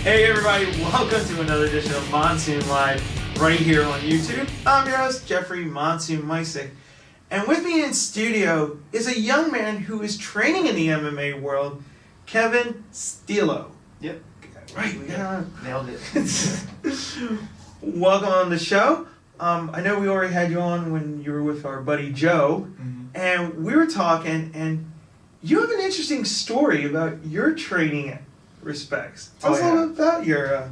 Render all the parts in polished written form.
Hey everybody, welcome to another edition of Monsoon Live right here on YouTube. I'm your host, Jeffrey Monsoon Meisick. And with me in studio is a young man who is training in the MMA world, Kevin Stilo. Yep. Right, we got nailed it. Welcome on the show. I know we already had you on when you were with our buddy Joe, and we were talking, and you have an interesting story about your training respects. Tell us a little bit about your...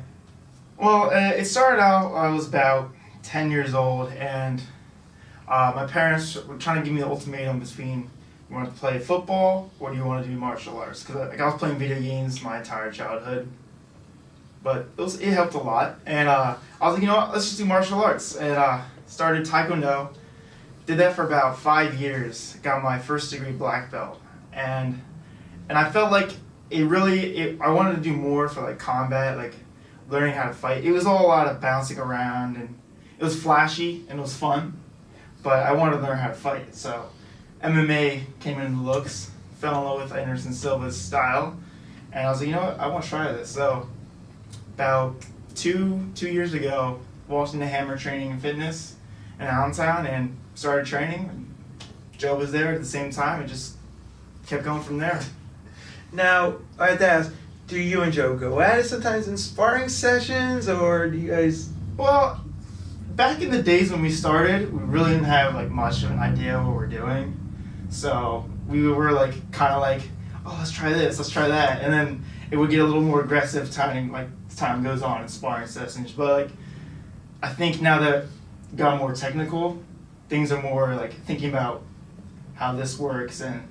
Well, it started out, I was about 10 years old, and my parents were trying to give me the ultimatum between, you want to play football, or do you want to do martial arts? Because I was playing video games my entire childhood, but it helped a lot, and I was like, you know what, let's just do martial arts, and started Taekwondo, did that for about 5 years, got my first degree black belt, and I felt like I wanted to do more for like combat, like learning how to fight. It was all a lot of bouncing around, and it was flashy and it was fun, but I wanted to learn how to fight. So MMA came in the looks, fell in love with Anderson Silva's style, and I was like, you know what, I want to try this. So about two years ago, walked into Hammer Training and Fitness in Allentown and started training. Joe was there at the same time and just kept going from there. Now, I have to ask, do you and Joe go at it sometimes in sparring sessions, or do you guys... Well, back in the days when we started, we really didn't have like much of an idea what we're doing. So we were like kind of like, oh, let's try this, let's try that. And then it would get a little more aggressive time goes on in sparring sessions. But like, I think now that it got more technical, things are more like thinking about how this works and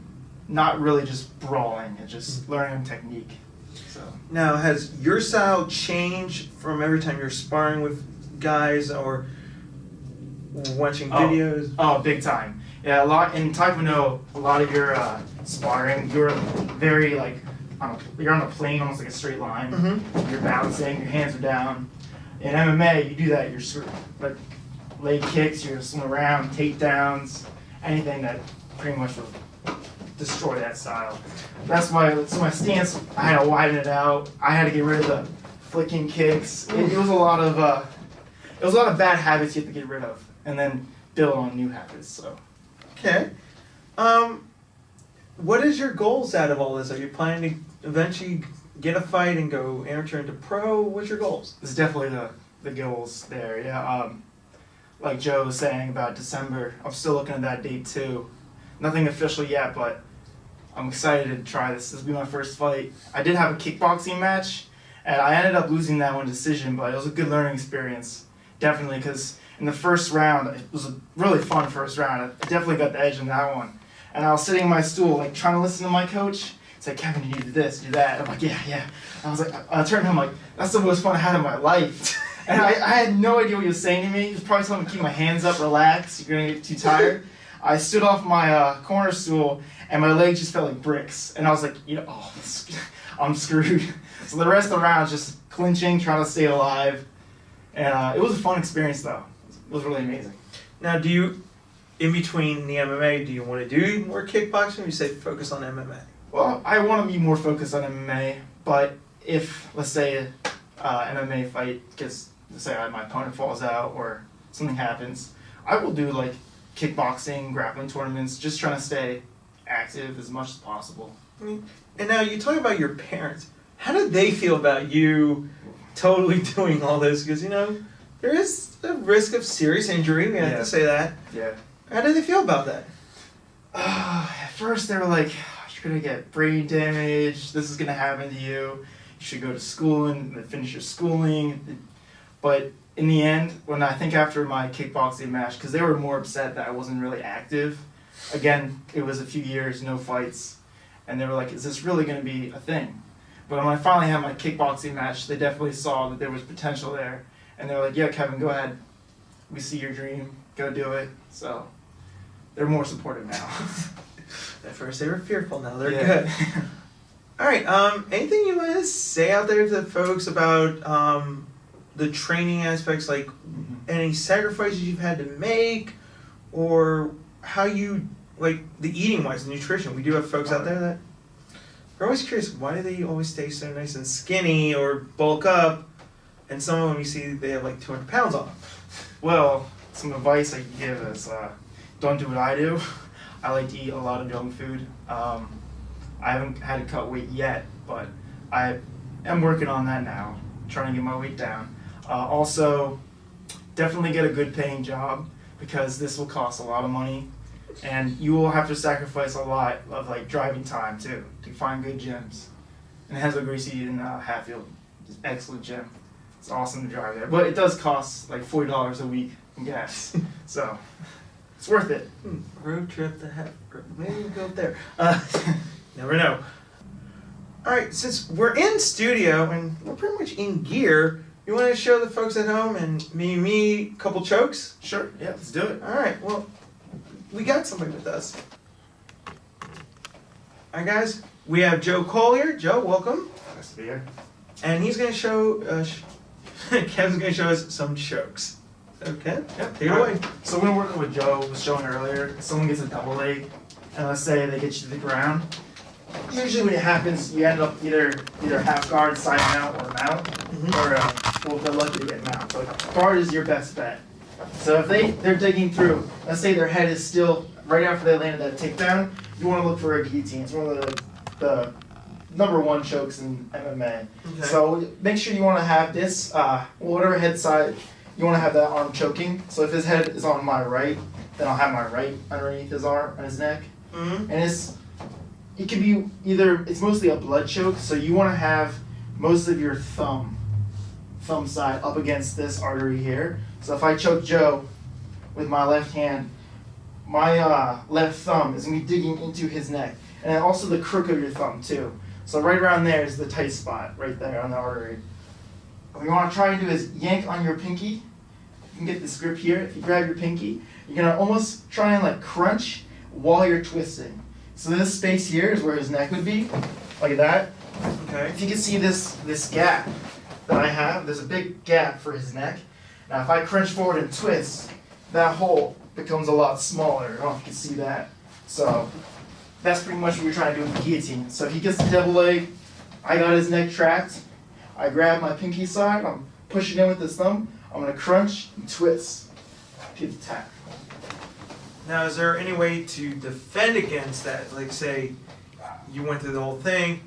not really just brawling and just learning technique. So now, has your style changed from every time you're sparring with guys or watching videos? Oh, big time. Yeah, a lot in Taekwondo. A lot of your sparring, you're very like you're on a plane, almost like a straight line. You're bouncing, your hands are down. In MMA, you do that, you're screwed. Like leg kicks, you're swim around, takedowns, anything that pretty much will destroy that style. That's why, so my stance, I had to widen it out. I had to get rid of the flicking kicks. It was a lot of bad habits you have to get rid of, and then build on new habits. So, okay. What is your goals out of all this? Are you planning to eventually get a fight and go amateur into pro? What's your goals? It's definitely the goals there. Yeah. Like Joe was saying about December, I'm still looking at that date too. Nothing official yet, but I'm excited to try this. This will be my first fight. I did have a kickboxing match, and I ended up losing that one decision, but it was a good learning experience. Definitely, because in the first round, it was a really fun first round. I definitely got the edge in that one. And I was sitting in my stool, like trying to listen to my coach. It's like, Kevin, you do this, do that. I'm like, yeah. I was like, I turned to him like, that's the most fun I had in my life. And I had no idea what he was saying to me. He was probably telling me to keep my hands up, relax, you're gonna get too tired. I stood off my corner stool, and my legs just felt like bricks. And I was like, I'm screwed. So the rest of the round was just clinching, trying to stay alive. And it was a fun experience, though. It was really amazing. Now, do you, in between the MMA, do you want to do more kickboxing, or you say focus on MMA? Well, I want to be more focused on MMA, but if, let's say, an MMA fight gets, let's say my opponent falls out or something happens, I will do like kickboxing, grappling tournaments, just trying to stay active as much as possible. And now you talk about your parents. How did they feel about you totally doing all this? Because, there is a risk of serious injury. We have to say that. Yeah. How did they feel about that? At first they were like, you're going to get brain damage. This is going to happen to you. You should go to school and finish your schooling. But in the end, when I think after my kickboxing match, because they were more upset that I wasn't really active. Again, it was a few years, no fights. And they were like, is this really going to be a thing? But when I finally had my kickboxing match, they definitely saw that there was potential there. And they were like, yeah, Kevin, go ahead. We see your dream. Go do it. So they're more supportive now. At first they were fearful, now they're good. All right, anything you want to say out there to folks about the training aspects, like any sacrifices you've had to make, or how you, like the eating wise, the nutrition? We do have folks out there that we're always curious, why do they always stay so nice and skinny or bulk up? And some of them you see they have like 200 pounds on them. Well, some advice I can give is don't do what I do. I like to eat a lot of junk food. I haven't had to cut weight yet, but I am working on that now, trying to get my weight down. Also, definitely get a good paying job because this will cost a lot of money, and you will have to sacrifice a lot of like driving time too to find good gyms. And Heslo Gracie in Hatfield is an excellent gym. It's awesome to drive there, but it does cost like $40 a week in gas, so it's worth it. Road trip to Hatfield. Maybe we'll go up there. Never know. All right, since we're in studio and we're pretty much in gear, you want to show the folks at home and me a couple chokes? Sure, yeah, let's do it. All right, well, we got somebody with us. All right, guys, we have Joe Cole here. Joe, welcome. Nice to be here. And he's going to show, Kevin's going to show us some chokes. Okay, Yep. take it away. So when we're working with Joe was showing earlier, if someone gets a double leg, and let's say they get you to the ground, usually when it happens, you end up either half guard, side mount, or mount, or well, they're lucky to get mount. But guard is your best bet. So if they're digging through, let's say their head is still right after they landed that takedown, you want to look for a guillotine. It's one of the #1 chokes in MMA. Okay. So make sure you want to have this, whatever head side, you want to have that arm choking. So if his head is on my right, then I'll have my right underneath his arm and his neck. Mm-hmm. And it could be it's mostly a blood choke, so you want to have most of your thumb side up against this artery here. So if I choke Joe with my left hand, my left thumb is going to be digging into his neck. And then also the crook of your thumb too. So right around there is the tight spot, right there on the artery. What you want to try and do is yank on your pinky. You can get this grip here. If you grab your pinky, you're going to almost try and like crunch while you're twisting. So this space here is where his neck would be, like that. Okay. If you can see this gap that I have, there's a big gap for his neck. Now if I crunch forward and twist, that hole becomes a lot smaller. I don't know if you can see that. So that's pretty much what we're trying to do with the guillotine. So if he gets the double leg, I got his neck tracked. I grab my pinky side, I'm pushing in with this thumb, I'm going to crunch and twist. Get the tap. Now, is there any way to defend against that? Like, say, you went through the whole thing,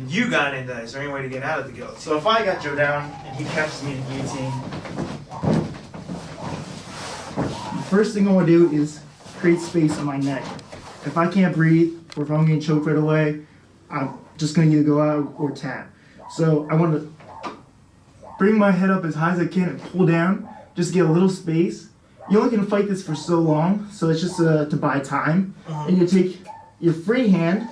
you got into that. Is there any way to get out of the guillotine? So if I got Joe down and he catches me in the guillotine, the first thing I want to do is create space on my neck. If I can't breathe or if I'm getting choked right away, I'm just going to either go out or tap. So I want to bring my head up as high as I can and pull down, just get a little space. You're only going to fight this for so long, so it's just to buy time. And you take your free hand,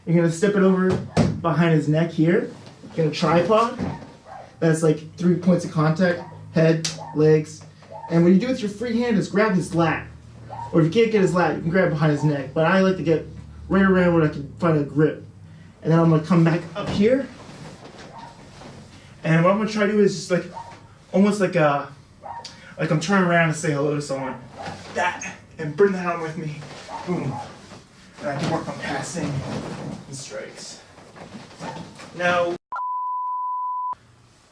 you're going to step it over behind his neck here, get a tripod. That's like 3 points of contact, head, legs. And what you do with your free hand is grab his lat. Or if you can't get his lat, you can grab behind his neck. But I like to get right around where I can find a grip. And then I'm going to come back up here. And what I'm going to try to do is just like, almost like I'm turning around to say hello to someone. That, and bring that on with me. Boom. And I can work on passing and strikes. Now,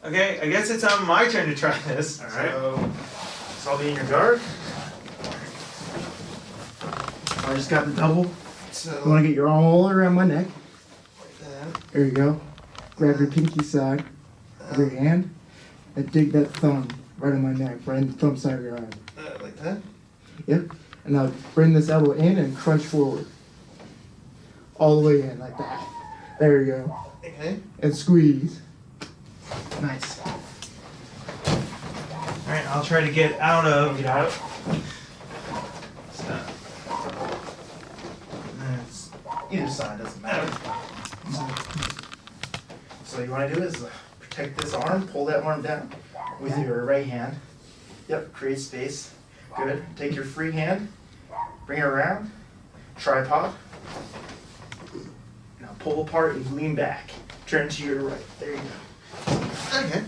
okay, I guess it's my turn to try this. All right. So I'll be in your guard. I just got the double. So you want to get your arm all around my neck. Like that. There you go. Grab your pinky side of your hand and dig that thumb right on my neck, right in the thumb side of your arm. Like that? Yep. And now bring this elbow in and crunch forward. All the way in, like that. There you go. Okay. And squeeze. Nice. Alright, I'll try to get out of. Get out. Stop. Either side doesn't matter. So you want to do is protect this arm, pull that arm down with your right hand. Yep, create space. Good. Take your free hand, bring it around, tripod. Now pull apart and lean back. Turn to your right. There you go. Okay.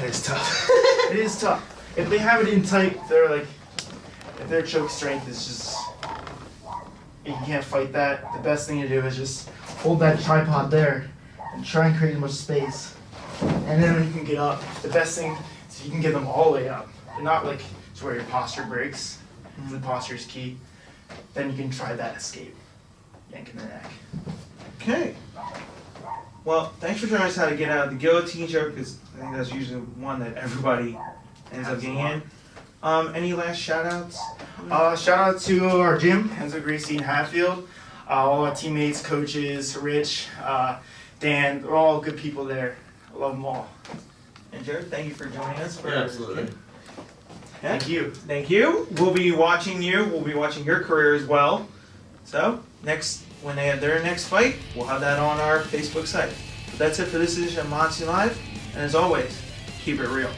It is tough. It is tough. If they have it in tight, if their choke strength is just, if you can't fight that, the best thing to do is just hold that tripod there and try and create as much space. And then when you can get up, the best thing is you can get them all the way up. And not like to where your posture breaks. The posture is key. Then you can try that escape. Yanking the neck. Okay. Well, thanks for showing us how to get out of the guillotine choke, because I think that's usually one that everybody ends up getting in. Any last shout outs? Shout out to our gym, Enzo Gracie in Hatfield. All our teammates, coaches, Rich, Dan, they're all good people there. I love them all. And Jared, thank you for joining us. Yeah, absolutely. Yeah. Thank you. Thank you. We'll be watching you. We'll be watching your career as well. So, when they have their next fight, we'll have that on our Facebook site. But that's it for this edition of Monsoon Live. And as always, keep it real.